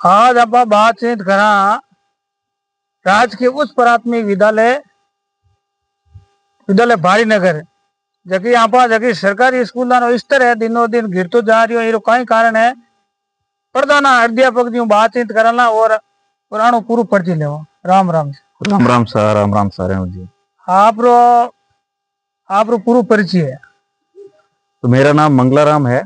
आज आप बातचीत करा राजकीय उच्च प्राथमिक विद्यालय विद्यालय भारीनगर जबकि यहाँ पर जबकि सरकारी स्कूल स्तर है दिनों दिन गिरतो जा रही है। कई कारण है प्रधान अध्यापक जी बातचीत कराना और आनो पूरा पर्ची ले राम राम राम राम सर राम राम सर जी। आप पूरा परिचय है। तो मेरा नाम मंगलाराम है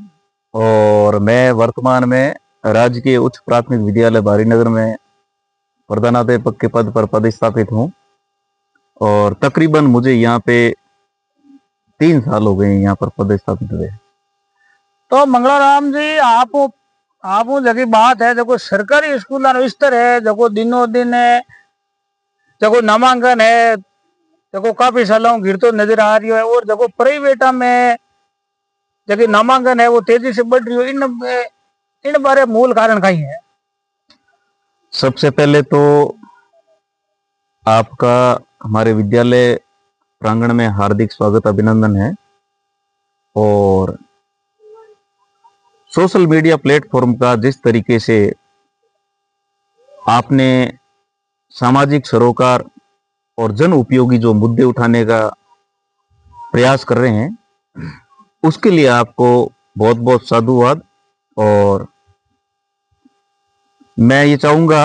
और मैं वर्तमान में राजकीय उच्च प्राथमिक विद्यालय भारीनगर में प्रधानाध्यापक के पद पर पदस्थापित हूँ और तकरीबन मुझे यहाँ पे 3 साल हो गए यहाँ पर पदस्थापित हुए। तो मंगलाराम जी आप जगह बात है देखो सरकारी स्कूल स्तर है देखो दिनों दिन देखो नामांकन है देखो काफी सालों गिरतो नजर आ रही है और देखो प्राइवेट में जगह नामांकन है वो तेजी से बढ़ रही है। इन बारे मूल कारण कहीं है। सबसे पहले तो आपका हमारे विद्यालय प्रांगण में हार्दिक स्वागत अभिनंदन है और सोशल मीडिया प्लेटफॉर्म का जिस तरीके से आपने सामाजिक सरोकार और जन उपयोगी जो मुद्दे उठाने का प्रयास कर रहे हैं उसके लिए आपको बहुत बहुत साधुवाद। और मैं ये चाहूंगा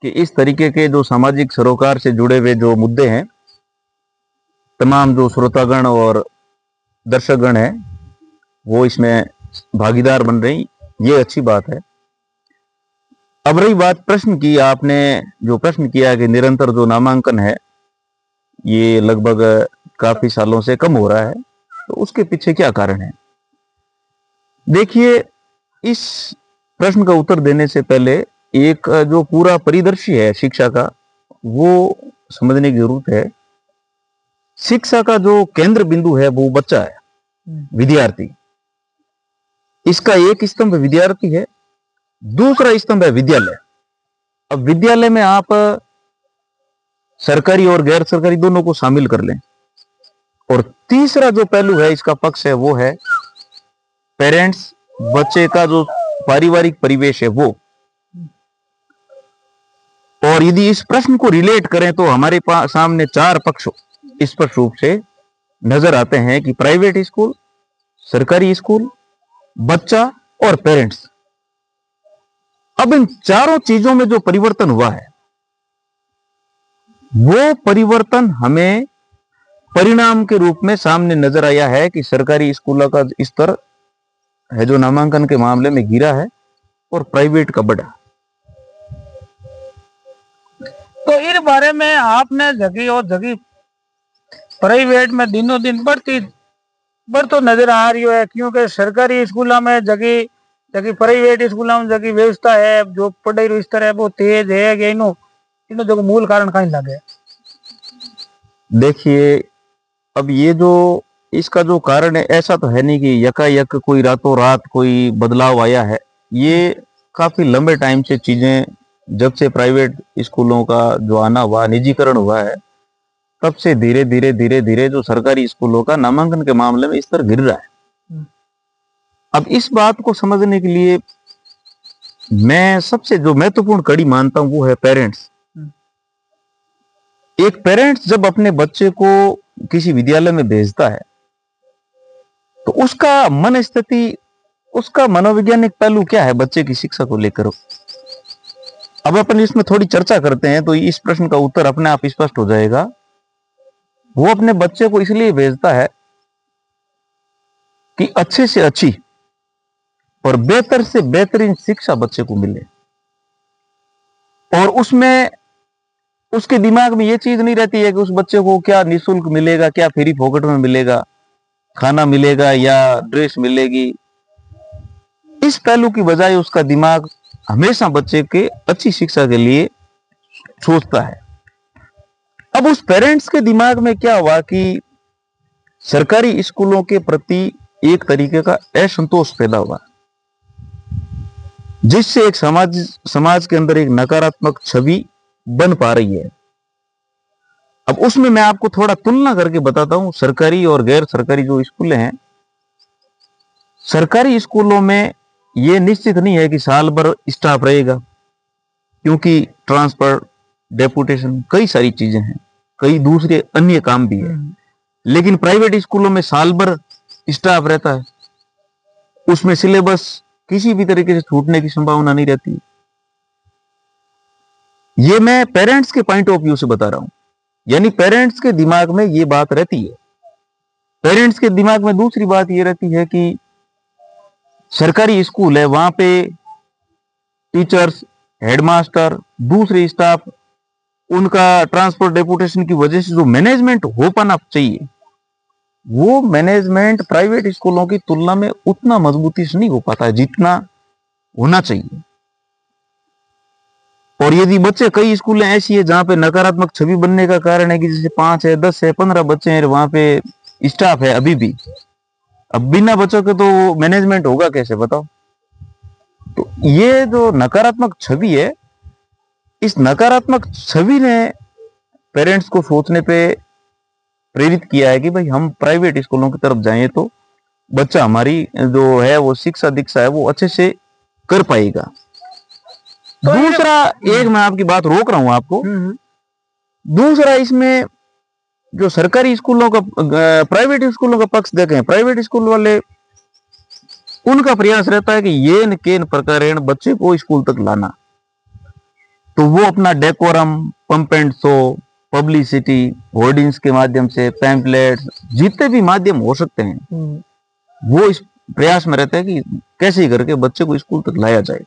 कि इस तरीके के जो सामाजिक सरोकार से जुड़े हुए जो मुद्दे हैं तमाम जो श्रोतागण और दर्शकगण हैं वो इसमें भागीदार बन रही, ये अच्छी बात है। अब रही बात प्रश्न की, आपने जो प्रश्न किया कि निरंतर जो नामांकन है ये लगभग काफी सालों से कम हो रहा है, तो उसके पीछे क्या कारण है? देखिए, इस प्रश्न का उत्तर देने से पहले एक जो पूरा परिदृश्य है शिक्षा का वो समझने की जरूरत है। शिक्षा का जो केंद्र बिंदु है वो बच्चा है, विद्यार्थी। इसका एक स्तंभ विद्यार्थी है, दूसरा स्तंभ है विद्यालय। अब विद्यालय में आप सरकारी और गैर सरकारी दोनों को शामिल कर लें और तीसरा जो पहलू है इसका पक्ष है वो है पेरेंट्स, बच्चे का जो पारिवारिक परिवेश है वो। और यदि इस प्रश्न को रिलेट करें तो हमारे सामने 4 पक्ष स्पष्ट रूप से नजर आते हैं कि प्राइवेट स्कूल, सरकारी स्कूल, बच्चा और पेरेंट्स। अब इन चारों चीजों में जो परिवर्तन हुआ है वो परिवर्तन हमें परिणाम के रूप में सामने नजर आया है कि सरकारी स्कूलों का स्तर है जो नामांकन के मामले में गिरा है और प्राइवेट का बढ़ा। तो इस बारे में आपने जगह प्राइवेट में दिनों दिन बढ़ तो नजर आ रही है, क्योंकि सरकारी स्कूलों में जगह प्राइवेट स्कूलों में जगह व्यवस्था है जो पढ़ाई स्तर है वो तेज है। इन जो मूल कारण कहीं लगे। देखिए, अब ये जो इसका जो कारण है ऐसा तो है नहीं कि यकायक कोई रातों रात कोई बदलाव आया है। ये काफी लंबे टाइम से चीजें, जब से प्राइवेट स्कूलों का जो आना हुआ, निजीकरण हुआ है, तब से धीरे धीरे जो सरकारी स्कूलों का नामांकन के मामले में स्तर गिर रहा है। अब इस बात को समझने के लिए मैं सबसे जो महत्वपूर्ण कड़ी मानता हूं वो है पेरेंट्स। एक पेरेंट्स जब अपने बच्चे को किसी विद्यालय में भेजता है तो उसका मन स्थिति, उसका मनोवैज्ञानिक पहलू क्या है बच्चे की शिक्षा को लेकर। अब अपन इसमें थोड़ी चर्चा करते हैं तो इस प्रश्न का उत्तर अपने आप स्पष्ट हो जाएगा। वो अपने बच्चे को इसलिए भेजता है कि अच्छे से अच्छी और बेहतर से बेहतरीन शिक्षा बच्चे को मिले, और उसमें उसके दिमाग में ये चीज नहीं रहती है कि उस बच्चे को क्या निःशुल्क मिलेगा, क्या फ्री फोकट में मिलेगा, खाना मिलेगा या ड्रेस मिलेगी। इस पहलू की बजाय उसका दिमाग हमेशा बच्चे के अच्छी शिक्षा के लिए सोचता है। अब उस पेरेंट्स के दिमाग में क्या हुआ कि सरकारी स्कूलों के प्रति एक तरीके का असंतोष पैदा हुआ, जिससे एक समाज के अंदर एक नकारात्मक छवि बन पा रही है। अब उसमें मैं आपको थोड़ा तुलना करके बताता हूं सरकारी और गैर सरकारी जो स्कूलें हैं। सरकारी स्कूलों में यह निश्चित नहीं है कि साल भर स्टाफ रहेगा, क्योंकि ट्रांसपोर्ट, डेपुटेशन, कई सारी चीजें हैं, कई दूसरे अन्य काम भी है। लेकिन प्राइवेट स्कूलों में साल भर स्टाफ रहता है, उसमें सिलेबस किसी भी तरीके से छूटने की संभावना नहीं रहती। ये मैं पेरेंट्स के पॉइंट ऑफ व्यू से बता रहा हूं, यानी पेरेंट्स के दिमाग में ये बात रहती है। पेरेंट्स के दिमाग में दूसरी बात ये रहती है कि सरकारी स्कूल है, वहां पे टीचर्स, हेडमास्टर, दूसरे स्टाफ, उनका ट्रांसपोर्ट, डेपुटेशन की वजह से जो मैनेजमेंट हो पाना चाहिए, वो मैनेजमेंट प्राइवेट स्कूलों की तुलना में उतना मजबूती से नहीं हो पाता है जितना होना चाहिए। और यदि बच्चे, कई स्कूलें ऐसी है जहां पे नकारात्मक छवि बनने का कारण है कि जैसे 5 है, 10 है, 15 बच्चे हैं, वहां पे स्टाफ है अभी भी, अब बिना बच्चों के तो मैनेजमेंट होगा कैसे, बताओ। तो ये जो नकारात्मक छवि है, इस नकारात्मक छवि ने पेरेंट्स को सोचने पे प्रेरित किया है कि भाई हम प्राइवेट स्कूलों की तरफ जाएं तो बच्चा हमारी जो है वो शिक्षा दीक्षा है वो अच्छे से कर पाएगा। तो दूसरा, एक मैं आपकी बात रोक रहा हूं आपको, दूसरा इसमें जो सरकारी स्कूलों का, प्राइवेट स्कूलों का पक्ष देखें, प्राइवेट स्कूल वाले, उनका प्रयास रहता है कि ये न के प्रकारेण बच्चे को स्कूल तक लाना, तो वो अपना decorum, pump and show, publicity, hoardings के माध्यम से, पैम्पलेट्स, जितने भी माध्यम हो सकते हैं, वो इस प्रयास में रहता है कि कैसे करके बच्चे को स्कूल तक लाया जाए,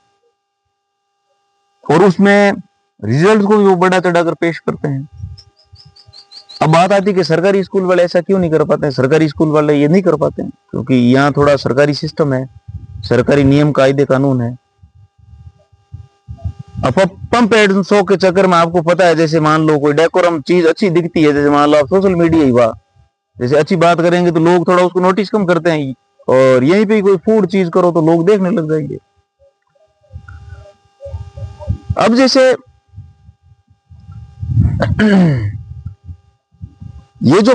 और उसमें रिजल्ट को भी वो बढ़ा चढ़ाकर पेश करते हैं। अब बात आती है कि सरकारी स्कूल वाले ऐसा क्यों नहीं कर पाते हैं। सरकारी स्कूल वाले ये नहीं कर पाते हैं क्योंकि यहाँ थोड़ा सरकारी सिस्टम है, सरकारी नियम, कायदे, कानून है। अब पंप एंड शो के चक्कर में आपको पता है, जैसे मान लो कोई डेकोरम चीज अच्छी दिखती है, जैसे मान लो आप सोशल मीडिया ही हुआ, जैसे अच्छी बात करेंगे तो लोग थोड़ा उसको नोटिस कम करते हैं, और यहीं पे कोई फूड चीज करो तो लोग देखने लग जाएंगे। अब जैसे ये जो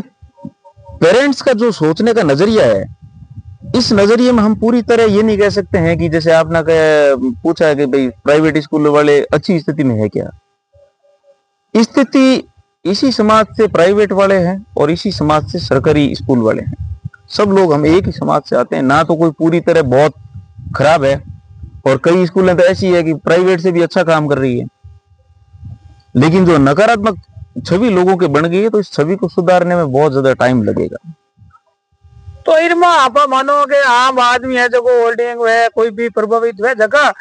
पेरेंट्स का जो सोचने का नजरिया है, इस नजरिए में हम पूरी तरह ये नहीं कह सकते हैं कि जैसे आपने पूछा है कि भाई प्राइवेट स्कूल वाले अच्छी स्थिति में है क्या। स्थिति इसी समाज से प्राइवेट वाले हैं और इसी समाज से सरकारी स्कूल वाले हैं, सब लोग हम एक ही समाज से आते हैं। ना तो कोई पूरी तरह बहुत खराब है, और कई स्कूलें तो ऐसी है कि प्राइवेट से भी अच्छा काम कर रही है, लेकिन जो नकारात्मक छवि लोगों के बन गई है, तो इस छवि को सुधारने में बहुत ज्यादा टाइम लगेगा। तो इनमें आप मानो कि आम आदमी है जो होल्डिंग है, कोई भी प्रभावित है, जगह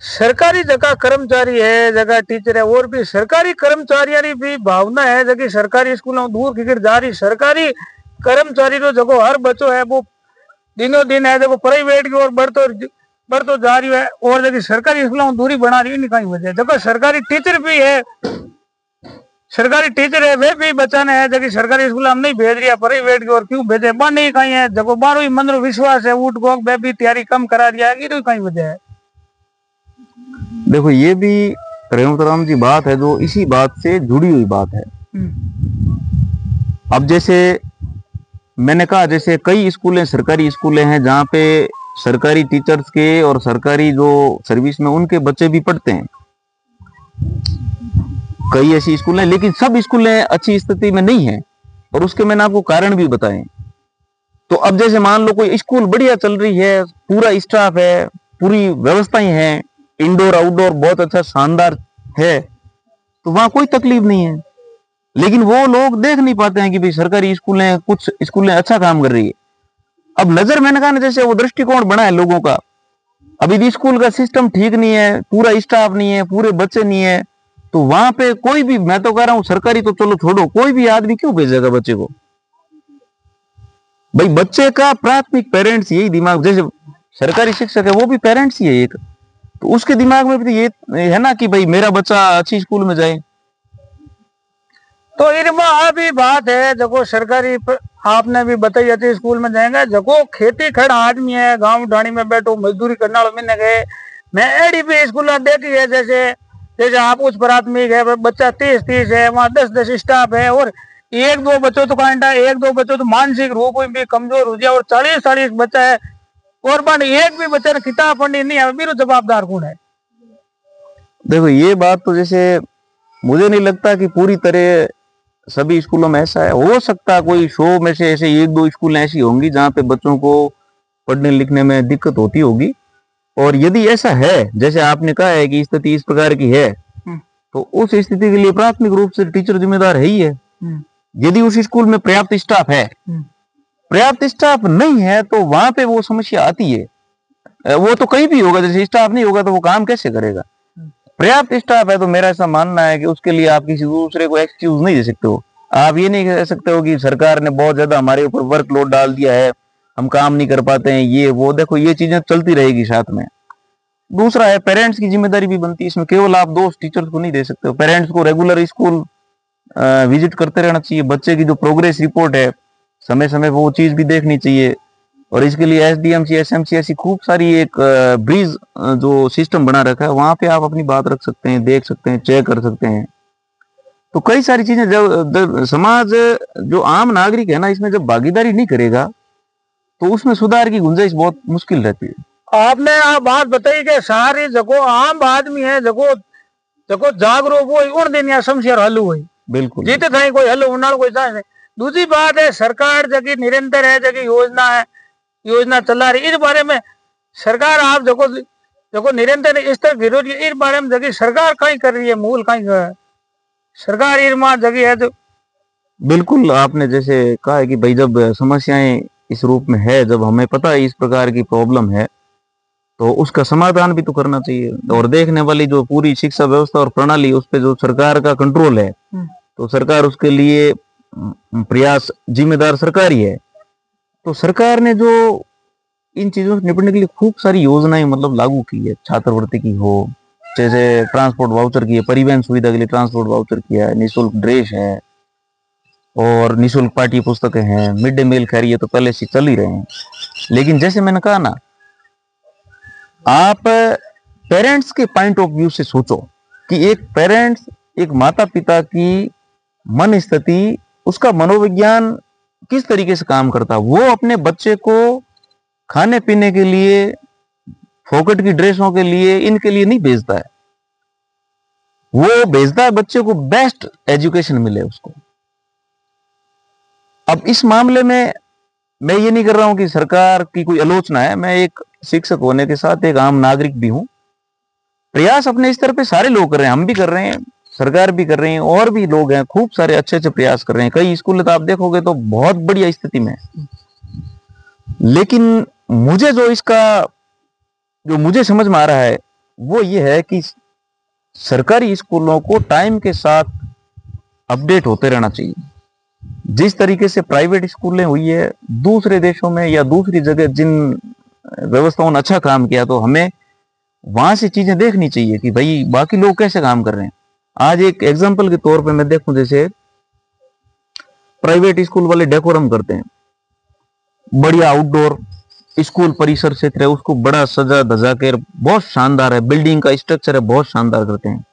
सरकारी जगह कर्मचारी है, जगह टीचर है, और भी सरकारी कर्मचारियों की भी भावना है जगह सरकारी स्कूलों दूर की जा रही। सरकारी कर्मचारी जो जगह हर बच्चों है वो दिनों दिन है जब प्राइवेट की ओर बढ़तो जा रही है, और जगह सरकारी स्कूलों दूरी बना रही है। कहीं वजह जगह सरकारी टीचर भी है, सरकारी टीचर है, वे भी बचाने है जबकि सरकारी स्कूल हम नहीं भेज रही, प्राइवेट की और क्यों भेजे, बन नहीं कहीं है जब 12वीं मंदिर विश्वास है, उठ गो वे भी तैयारी कम करा दिया है, कहीं वजह है। देखो ये भी रेणुतराम जी बात है जो इसी बात से जुड़ी हुई बात है। अब जैसे मैंने कहा, जैसे कई स्कूलें, सरकारी स्कूलें हैं जहाँ पे सरकारी टीचर्स के और सरकारी जो सर्विस में उनके बच्चे भी पढ़ते हैं, कई ऐसी स्कूलें, लेकिन सब स्कूलें अच्छी स्थिति में नहीं है, और उसके मैंने आपको कारण भी बताए। तो अब जैसे मान लो कोई स्कूल बढ़िया चल रही है, पूरा स्टाफ है, पूरी व्यवस्थाएं हैं, इंडोर आउटडोर बहुत अच्छा शानदार है, तो वहां कोई तकलीफ नहीं है, लेकिन वो लोग देख नहीं पाते हैं कि भाई सरकारी स्कूलें, कुछ स्कूलें अच्छा काम कर रही है। अब नजर, मैंने कहा ना, जैसे वो दृष्टिकोण बना है लोगों का, अब यदि स्कूल का सिस्टम ठीक नहीं है, पूरा स्टाफ नहीं है, पूरे बच्चे नहीं है, तो वहां पे कोई भी, मैं तो कह रहा हूं सरकारी तो चलो छोड़ो, कोई भी आदमी क्यों भेजेगा बच्चे को। भाई बच्चे का प्राथमिक पेरेंट्स यही दिमाग, जैसे सरकारी शिक्षक है वो भी पेरेंट्स ही है एक, तो उसके दिमाग में भी ये है ना कि भाई मेरा बच्चा अच्छी स्कूल में जाए। तो इनमें अभी बात है जगो सरकारी आपने भी बताई अच्छी स्कूल में जाएंगे, जगो खेती खड़ा आदमी है, गांव ढाणी में बैठो मजदूरी करने वाले मैंने गए, मैं एडी भी स्कूल देखी है, जैसे आप उच्च प्राथमिक है, बच्चा 30 है, वहाँ 10 स्टाफ है, और एक दो बच्चों तो कांटा, एक दो बच्चों तो मानसिक रूप में भी कमजोर हो जाए, और 40 बच्चा है, और बन एक भी बच्चे ने किताब पढ़नी नहीं है, मेरा जवाबदार कौन है। देखो ये बात तो जैसे मुझे नहीं लगता कि पूरी तरह सभी स्कूलों में ऐसा है। हो सकता है कोई 100 में से ऐसे 1-2 स्कूल ऐसी होंगी जहाँ पे बच्चों को पढ़ने लिखने में दिक्कत होती होगी। और यदि ऐसा है, जैसे आपने कहा है कि स्थिति इस प्रकार की है, तो उस स्थिति के लिए प्राथमिक रूप से टीचर जिम्मेदार है ही है। यदि उस स्कूल में पर्याप्त स्टाफ है, पर्याप्त स्टाफ नहीं है तो वहां पे वो समस्या आती है। वो तो कहीं भी होगा, जैसे स्टाफ नहीं होगा तो वो काम कैसे करेगा। पर्याप्त स्टाफ है तो मेरा ऐसा मानना है कि उसके लिए आप किसी दूसरे को एक्सक्यूज नहीं दे सकते हो। आप ये नहीं कह सकते हो कि सरकार ने बहुत ज्यादा हमारे ऊपर वर्कलोड डाल दिया है, हम काम नहीं कर पाते हैं, ये वो। देखो ये चीजें चलती रहेगी साथ में। दूसरा है पेरेंट्स की जिम्मेदारी भी बनती है इसमें। केवल आप दोष टीचर्स को नहीं दे सकते हो, पेरेंट्स को रेगुलर स्कूल विजिट करते रहना चाहिए। बच्चे की जो प्रोग्रेस रिपोर्ट है समय समय वो चीज भी देखनी चाहिए। और इसके लिए एसडीएमसी एसएमसी ऐसी खूब सारी एक ब्रीज जो सिस्टम बना रखा है, वहां पे आप अपनी बात रख सकते हैं, देख सकते हैं, चेक कर सकते हैं। तो कई सारी चीजें जब समाज जो आम नागरिक है ना, इसमें जब भागीदारी नहीं करेगा तो उसमें सुधार की गुंजाइश बहुत मुश्किल रहती है। आपने आप बात बताई कि सारी जगह आम आदमी है जगो जगो जागरूक हुई उन दिन या समस्या हल हुई बिल्कुल जीते थे कोई हल होना कोई चाहे नहीं। दूसरी बात है सरकार जगह निरंतर है, जगह योजना है, योजना चला रही, इस बारे में सरकार आप जगो जगो निरंतर इस तरह विरोधी इस बारे में जगह सरकार कहीं कर रही है, मूल कहीं सरकार इस जगह है तो बिल्कुल आपने जैसे कहा है कि भाई जब समस्याएं इस रूप में है, जब हमें पता है इस प्रकार की प्रॉब्लम है, तो उसका समाधान भी तो करना चाहिए। और देखने वाली जो पूरी शिक्षा व्यवस्था और प्रणाली, उस पे जो सरकार का कंट्रोल है, तो सरकार उसके लिए प्रयास, जिम्मेदार सरकार ही है। तो सरकार ने जो इन चीजों से निपटने के लिए खूब सारी योजनाएं मतलब लागू की है, छात्रवृत्ति की हो, जैसे ट्रांसपोर्ट वाउचर की है, परिवहन सुविधा के लिए ट्रांसपोर्ट वाउचर किया है, निःशुल्क ड्रेस है और निःशुल्क पाठ्य पुस्तकें हैं, मिड डे मील, खैर ये तो पहले से चल ही रहे हैं। लेकिन जैसे मैंने कहा ना, आप पेरेंट्स के पॉइंट ऑफ व्यू से सोचो कि एक पेरेंट्स, एक माता पिता की मन स्थिति, उसका मनोविज्ञान किस तरीके से काम करता है। वो अपने बच्चे को खाने पीने के लिए, फोकट की ड्रेसों के लिए, इनके लिए नहीं भेजता है। वो भेजता है बच्चे को बेस्ट एजुकेशन मिले उसको। अब इस मामले में मैं ये नहीं कर रहा हूं कि सरकार की कोई आलोचना है, मैं एक शिक्षक होने के साथ एक आम नागरिक भी हूं। प्रयास अपने स्तर पे सारे लोग कर रहे हैं, हम भी कर रहे हैं, सरकार भी कर रही है, और भी लोग हैं खूब सारे अच्छे अच्छे प्रयास कर रहे हैं। कई स्कूल तो आप देखोगे तो बहुत बढ़िया स्थिति में है। लेकिन मुझे जो मुझे समझ में आ रहा है वो ये है कि सरकारी स्कूलों को टाइम के साथ अपडेट होते रहना चाहिए। जिस तरीके से प्राइवेट स्कूलें हुई है दूसरे देशों में या दूसरी जगह, जिन व्यवस्थाओं ने अच्छा काम किया, तो हमें वहां से चीजें देखनी चाहिए कि भाई बाकी लोग कैसे काम कर रहे हैं। आज एक एग्जांपल के तौर पे मैं देखूं, जैसे प्राइवेट स्कूल वाले डेकोरम करते हैं, बढ़िया आउटडोर स्कूल परिसर क्षेत्र है, उसको बड़ा सजा धजा कर बहुत शानदार है, बिल्डिंग का स्ट्रक्चर है बहुत शानदार करते हैं।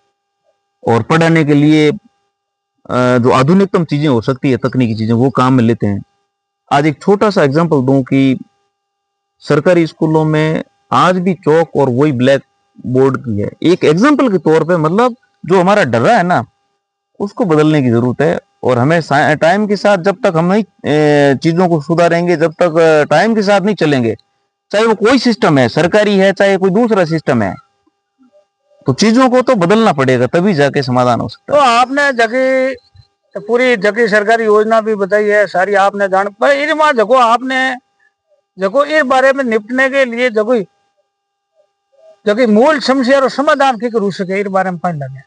और पढ़ाने के लिए जो आधुनिकतम चीजें हो सकती है, तकनीकी चीजें, वो काम में लेते हैं। आज एक छोटा सा एग्जांपल दूं कि सरकारी स्कूलों में आज भी चौक और वही ब्लैक बोर्ड की है, एक एग्जांपल के तौर पे। मतलब जो हमारा डर है ना, उसको बदलने की जरूरत है। और हमें टाइम के साथ, जब तक हम नहीं चीजों को सुधारेंगे, जब तक टाइम के साथ नहीं चलेंगे, चाहे वो कोई सिस्टम है, सरकारी है चाहे कोई दूसरा सिस्टम है, तो चीजों को तो बदलना पड़ेगा, तभी जाके समाधान हो सकता है। तो आपने जगह पूरी जगह सरकारी योजना भी बताई है सारी, आपने जान पर इस जगो आपने जगो इस बारे में निपटने के लिए जगह जगह मूल समस्या और समाधान की रूप से इस बारे में पानी लगे।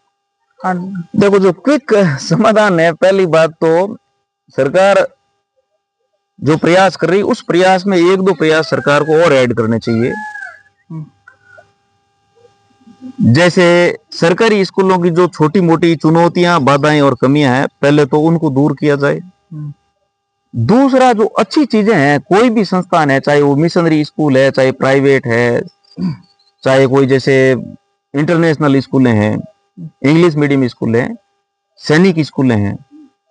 हाँ देखो, जो क्विक समाधान है, पहली बात तो सरकार जो प्रयास कर रही, उस प्रयास में 1-2 प्रयास सरकार को और ऐड करने चाहिए। जैसे सरकारी स्कूलों की जो छोटी मोटी चुनौतियां, बाधाएं और कमियां हैं, पहले तो उनको दूर किया जाए। दूसरा, जो अच्छी चीजें हैं, कोई भी संस्थान है, चाहे वो मिशनरी स्कूल है, चाहे प्राइवेट है, चाहे कोई जैसे इंटरनेशनल स्कूलें हैं, इंग्लिश मीडियम स्कूल हैं, सैनिक स्कूलें हैं,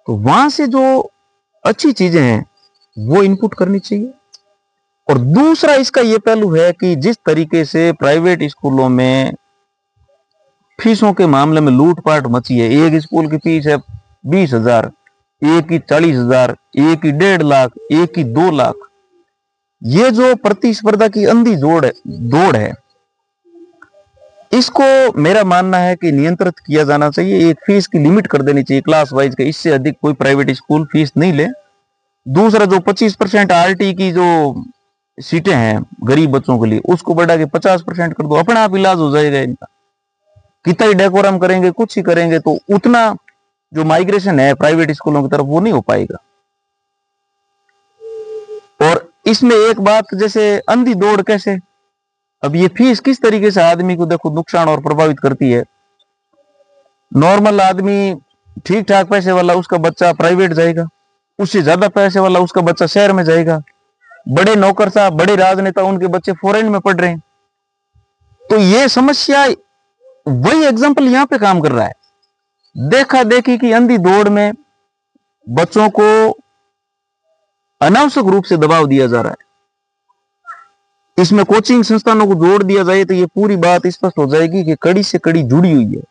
तो वहां से जो अच्छी चीजें हैं वो इनपुट करनी चाहिए। और दूसरा इसका ये पहलू है कि जिस तरीके से प्राइवेट स्कूलों में फीसों के मामले में लूटपाट मची है। एक स्कूल की फीस है 20,000, एक की 40,000, एक की 1.5 लाख, एक की 2 लाख। ये जो प्रतिस्पर्धा की अंधी दौड़ है, इसको मेरा मानना है कि नियंत्रित किया जाना चाहिए। एक फीस की लिमिट कर देनी चाहिए क्लास वाइज के, इससे अधिक कोई प्राइवेट स्कूल फीस नहीं ले। दूसरा, जो 25% आरटी की जो सीटें हैं गरीब बच्चों के लिए, उसको बढ़ा के 50% कर दो, अपना आप इलाज हो जाएगा इनका। कितना ही डेकोरम करेंगे, कुछ ही करेंगे, तो उतना जो माइग्रेशन है प्राइवेट स्कूलों की तरफ वो नहीं हो पाएगा। और इसमें एक बात, जैसे अंधी दौड़ कैसे, अब ये फीस किस तरीके से आदमी को देखो नुकसान और प्रभावित करती है। नॉर्मल आदमी ठीक ठाक पैसे वाला, उसका बच्चा प्राइवेट जाएगा, उससे ज्यादा पैसे वाला उसका बच्चा शहर में जाएगा। बड़े नौकर साहब, बड़े राजनेता, उनके बच्चे फॉरेन में पढ़ रहे हैं। तो ये समस्या, वही एग्जाम्पल यहां पे काम कर रहा है। देखा देखी की अंधी दौड़ में बच्चों को अनावश्यक रूप से दबाव दिया जा रहा है। इसमें कोचिंग संस्थानों को जोड़ दिया जाए तो ये पूरी बात स्पष्ट हो जाएगी कि कड़ी से कड़ी जुड़ी हुई है,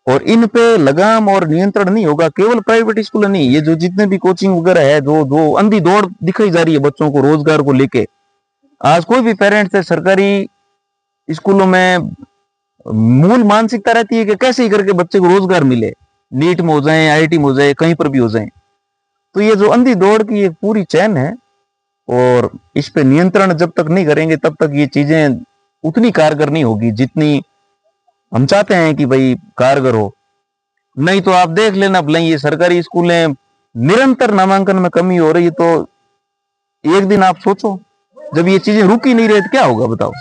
और इन पे लगाम और नियंत्रण नहीं होगा। केवल प्राइवेट स्कूल नहीं, ये जो जितने भी कोचिंग वगैरह है, जो अंधी दौड़ दिखाई जा रही है बच्चों को रोजगार को लेके। आज कोई भी पेरेंट्स है, सरकारी स्कूलों में मूल मानसिकता रहती है कि कैसे ही करके बच्चे को रोजगार मिले, नीट में हो जाए, आईआईटी में हो जाए, कहीं पर भी हो जाए। तो ये जो अंधी दौड़ की एक पूरी चैन है, और इस पे नियंत्रण जब तक नहीं करेंगे तब तक ये चीजें उतनी कारगर नहीं होगी जितनी हम चाहते हैं कि भाई कारगर हो। नहीं तो आप देख लेना, भले ये सरकारी स्कूलें निरंतर नामांकन में कमी हो रही है, तो एक दिन आप सोचो जब ये चीजें रुक ही नहीं रही तो क्या होगा बताओ।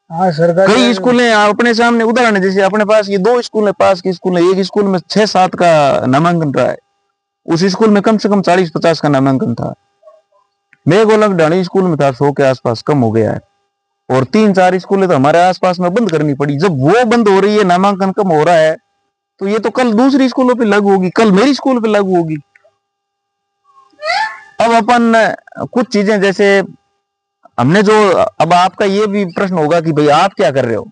हाँ, सरकारी कई स्कूलें अपने सामने उदाहरण है, जैसे अपने पास ये 2 स्कूल है, पास की स्कूल है। एक स्कूल में 6-7 का नामांकन रहा है, उस स्कूल में कम से कम 40-50 का नामांकन था। मेघोलक ढाणी स्कूल में था 100 के आसपास, कम हो गया है। और 3-4 स्कूलें तो हमारे आसपास में बंद करनी पड़ी। जब वो बंद हो रही है, नामांकन कम हो रहा है, तो ये तो कल दूसरी स्कूलों पे लागू होगी, कल मेरी स्कूल पे लागू होगी। अब अपन कुछ चीजें, जैसे हमने जो, अब आपका ये भी प्रश्न होगा कि भाई आप क्या कर रहे हो,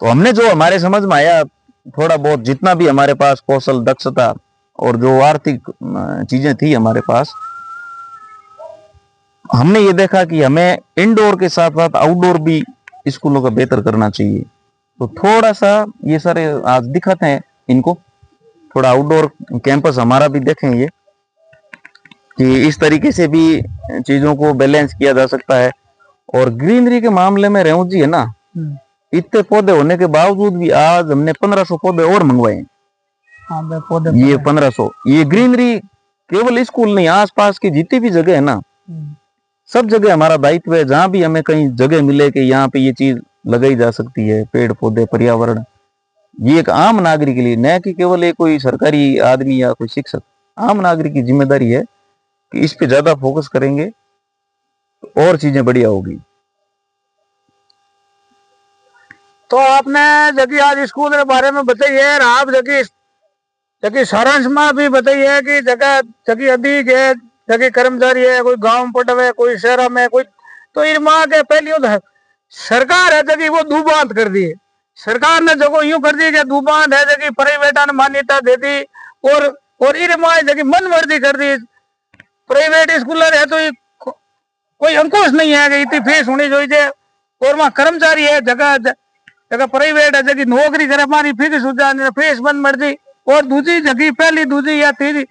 तो हमने जो हमारे समझ में आया, थोड़ा बहुत जितना भी हमारे पास कौशल, दक्षता और जो आर्थिक चीजें थी हमारे पास, हमने ये देखा कि हमें इंडोर के साथ साथ आउटडोर भी स्कूलों का बेहतर करना चाहिए। तो थोड़ा सा ये सारे आज दिखाते हैं इनको, थोड़ा आउटडोर कैंपस हमारा भी देखें ये, कि इस तरीके से भी चीजों को बैलेंस किया जा सकता है। और ग्रीनरी के मामले में रेवू जी है ना, इतने पौधे होने के बावजूद भी आज हमने 1500 पौधे और मंगवाए हैं। हाँ, पौधे ये 1500, ये ग्रीनरी केवल स्कूल नहीं, आसपास की जितनी भी जगह है ना, सब जगह हमारा दायित्व है। जहां भी हमें कहीं जगह मिले कि यहाँ पे ये चीज लगाई जा सकती है, पेड़ पौधे, पर्यावरण, ये एक आम नागरिक के लिए, न कि केवल एक कोई सरकारी आदमी या कोई शिक्षक, आम नागरिक की जिम्मेदारी है कि इस पे ज्यादा फोकस करेंगे तो और चीजें बढ़िया होगी। तो आपने जबकि आज स्कूल के बारे में बताइए, और आप जबकि सारांश में भी बताइए कि जगह जगह अधिक है, जगह कर्मचारी है, कोई गांव में पड़ा है, कोई शहर में, कोई तो इन माँ के पहली सरकार है जगह वो दूबांत कर दी है। सरकार ने जगह यूं कर दी कि दूबांत है, जगह प्राइवेट ने मान्यता दे दी, और इन माँ जगह मन मर्जी कर दी। प्राइवेट स्कूल है तो कोई अंकुश नहीं है कि इतनी फीस होनी चाहिए, और वहां कर्मचारी है, जगह जगह प्राइवेट है, जगह नौकरी करे हमारी फिक्स हो जाए, फीस मन मर्जी। और दूसरी जगह पहली, दूसरी या तीसरी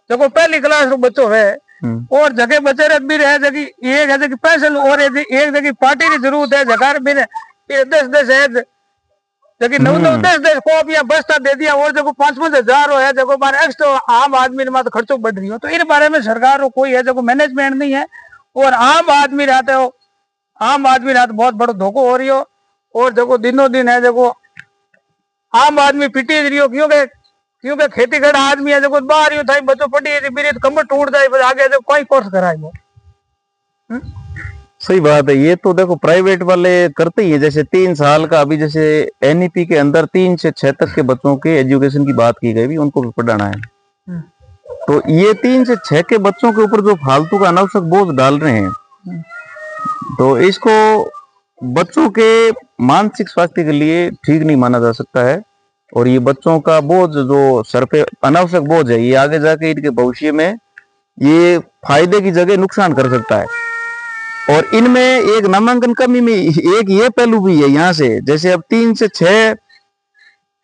जगह पहली क्लास रो बच्चों है, और जगह बचे रह भी रहे, जगह एक है जगह पैसे, और एक जगह पार्टी की जरूरत है, जगह भी 10-10 है, जगह 9-10 कॉपियां बस्ता दे दिया, और जगह 5-5 हजार है, जगह बार एक्स्ट्रा आम आदमी ने तो खर्चो बढ़ रही हो। तो इन बारे में सरकार को कोई है जगह मैनेजमेंट नहीं है, और आम आदमी रहते हो, आम आदमी रहते बहुत बड़ो धोखो हो रही हो। और जगह दिनों दिन है जगह आम आदमी पिटी रही हो, क्योंकि खेती गढ़ा आदमी है जो बाहर ही था, बच्चों पढ़ी मेरी तो कमर टूट जाए, आगे जो कोई कोर्स कराए वो। सही बात है। ये तो देखो प्राइवेट वाले करते ही है। जैसे 3 साल का, अभी जैसे एनईपी के अंदर 3 से 6 तक के बच्चों के एजुकेशन की बात की गई भी, उनको भी पढ़ाना है। तो ये 3 से 6 के बच्चों के ऊपर जो फालतू का अनावश्यक बोझ डाल रहे हैं, तो इसको बच्चों के मानसिक स्वास्थ्य के लिए ठीक नहीं माना जा सकता है। और ये बच्चों का बोझ जो सर पे अनावश्यक बोझ है, ये आगे जाके इनके भविष्य में ये फायदे की जगह नुकसान कर सकता है। और इनमें एक नामांकन कमी में एक ये पहलू भी है यहाँ से, जैसे अब 3 से 6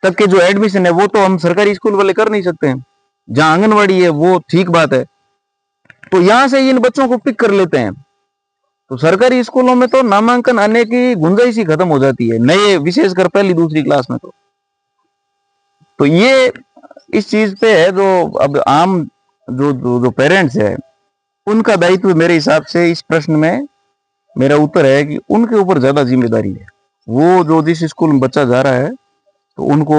तक के जो एडमिशन है वो तो हम सरकारी स्कूल वाले कर नहीं सकते हैं, जहाँ आंगनवाड़ी है वो ठीक बात है, तो यहाँ से इन बच्चों को पिक कर लेते हैं। तो सरकारी स्कूलों में तो नामांकन आने की गुंजाइश ही खत्म हो जाती है, नए विशेषकर पहली दूसरी क्लास में। तो ये इस चीज पे है जो अब आम जो पेरेंट्स है उनका दायित्व मेरे हिसाब से इस प्रश्न में मेरा उत्तर है कि उनके ऊपर ज्यादा जिम्मेदारी है। वो जो जिस स्कूल में बच्चा जा रहा है तो उनको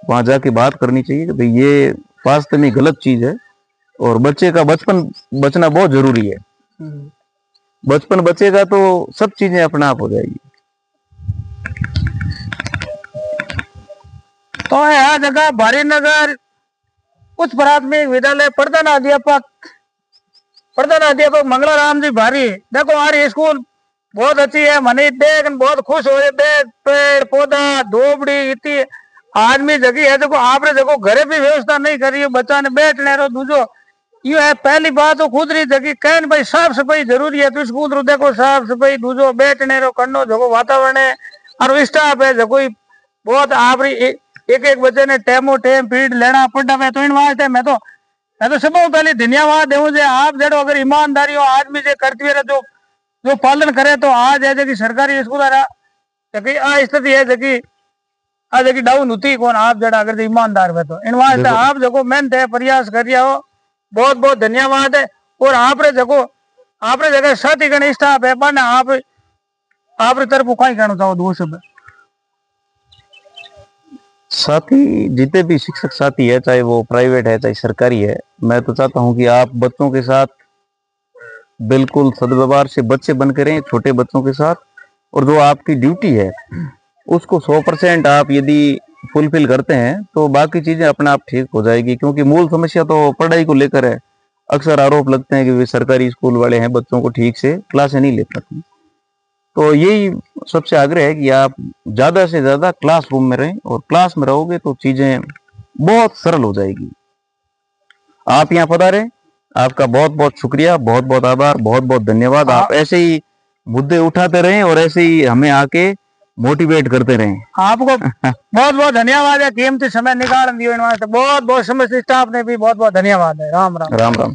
वहां जाके बात करनी चाहिए कि भाई ये वास्तव में गलत चीज है और बच्चे का बचपन बचना बहुत जरूरी है। बचपन बचेगा तो सब चीजें अपने आप हो जाएगी। तो यह जगह भारीनगर उच्च प्राथमिक विद्यालय प्रधानाध्यापक मंगलाराम जी भारी। देखो हमारी स्कूल बहुत अच्छी है, मनी देख बहुत खुश हो रहे, देख पेड़ पौधा धोबड़ी इतनी आदमी जगह है। देखो आपने देखो घरे भी व्यवस्था नहीं करी है, बच्चा ने बैठने रो दूजो यू है। पहली बात तो खुद रही जगह कहन भाई साफ सफाई जरूरी है, तो स्कूल रो देखो साफ सफाई दूजो बैठने रो करनो जो वातावरण है और स्टाफ है जो बहुत आप एक एक बच्चे ने टेमो टेम पीड़ लेना पड़ा है। तो इन वास्ते मैं तो सब पहले धन्यवाद देऊं जे आप जड़ो अगर ईमानदारी हो आदमी जे करती है जो पालन करे तो आज है कि सरकारी स्कूल स्थिति है जबकि डाउन होती कौन आप जड़ा अगर ईमानदार है तो इन वास्ते आप जो मेहनत है प्रयास करिए हो बहुत बहुत धन्यवाद है। और आपने जगह साथी गण स्टाफ है पर आप तरफ कहीं कहना चाहो दो सब साथी जितने भी शिक्षक साथी है, चाहे वो प्राइवेट है चाहे सरकारी है, मैं तो चाहता हूं कि आप बच्चों के साथ बिल्कुल सद्व्यवहार से बच्चे बन के रहें, छोटे बच्चों के साथ। और जो आपकी ड्यूटी है उसको 100% आप यदि फुलफिल करते हैं तो बाकी चीजें अपने आप ठीक हो जाएगी। क्योंकि मूल समस्या तो पढ़ाई को लेकर है। अक्सर आरोप लगते हैं कि वे सरकारी स्कूल वाले हैं बच्चों को ठीक से क्लासें नहीं ले पाते। तो यही सबसे आग्रह है कि आप ज्यादा से ज्यादा क्लासरूम में रहें, और क्लास में रहोगे तो चीजें बहुत सरल हो जाएगी। आप यहाँ पधारे, आपका बहुत बहुत शुक्रिया, बहुत बहुत आभार, बहुत बहुत धन्यवाद। आप ऐसे ही मुद्दे उठाते रहें और ऐसे ही हमें आके मोटिवेट करते रहें। आपको बहुत बहुत धन्यवाद है, कीमती समय निकाल दियो। बहुत बहुत समस्त स्टाफ ने भी बहुत बहुत धन्यवाद है। राम राम। राम राम।